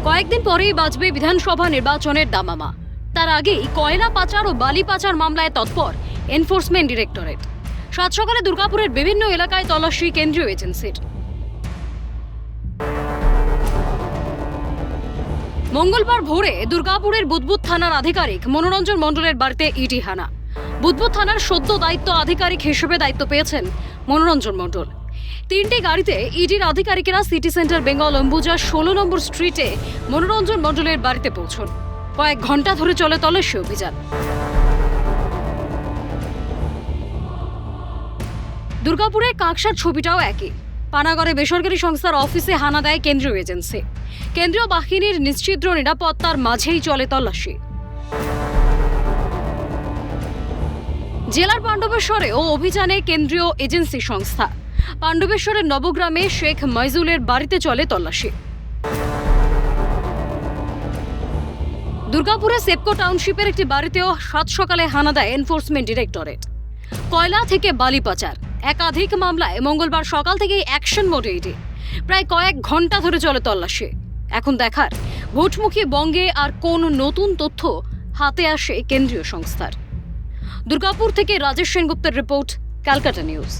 কয়েকদিন পরেই বাজবে বিধানসভা নির্বাচনের দামামা। তার আগেই কয়লা পাচার ও বালি পাচার মামলায় তৎপর এনফোর্সমেন্ট ডিরেক্টরেট। সাত সকালে দুর্গাপুরের বিভিন্ন এলাকায় তল্লাশি কেন্দ্রীয় এজেন্সির। মঙ্গলবার ভোরে দুর্গাপুরের বুদবুদ থানার আধিকারিক মনোরঞ্জন মণ্ডলের বাড়িতে ইডি হানা। বুদবুদ থানার সদ্য দায়িত্ব আধিকারিক হিসেবে দায়িত্ব পেয়েছেন মনোরঞ্জন মণ্ডল। তিনটি গাড়িতে ইডির আধিকারিকেরা সিটি সেন্টার বেঙ্গল অম্বুজা 16 নম্বর স্ট্রিটে মনোরঞ্জন মণ্ডলের বাড়িতে পৌঁছন। কয়েক ঘন্টা ধরে চলে তল্লাশি অভিযান। দুর্গাপুরের কাঁকসার ছবিটাও একই। পানাগড়ে বেসরকারি সংস্থার অফিসে হানা দেয় কেন্দ্রীয় এজেন্সি। কেন্দ্রীয় বাহিনীর নিশ্চিদ্র নিরাপত্তার মাঝেই চলে তল্লাশি। জেলার পাণ্ডবেশ্বরেও অভিযানে কেন্দ্রীয় এজেন্সি সংস্থা। পাণ্ডবেশ্বরের নবগ্রামে শেখ মইজুলের বাড়িতে চলে তল্লাশি। দুর্গাপুরে সেপকো টাউনশিপের একটি বাড়িতেও সাত সকালে হানা দেয় এনফোর্সমেন্ট ডিরেক্টরেট। কয়লা থেকে বালি পাচার একাধিক মামলায় মঙ্গলবার সকাল থেকেই অ্যাকশন মোডে ইডি। প্রায় কয়েক ঘন্টা ধরে চলে তল্লাশি। এখন দেখার ভোটমুখী বঙ্গে আর কোন নতুন তথ্য হাতে আসে কেন্দ্রীয় সংস্থার। দুর্গাপুর থেকে রাজেশ সেনগুপ্তের রিপোর্ট, ক্যালকাটা নিউজ।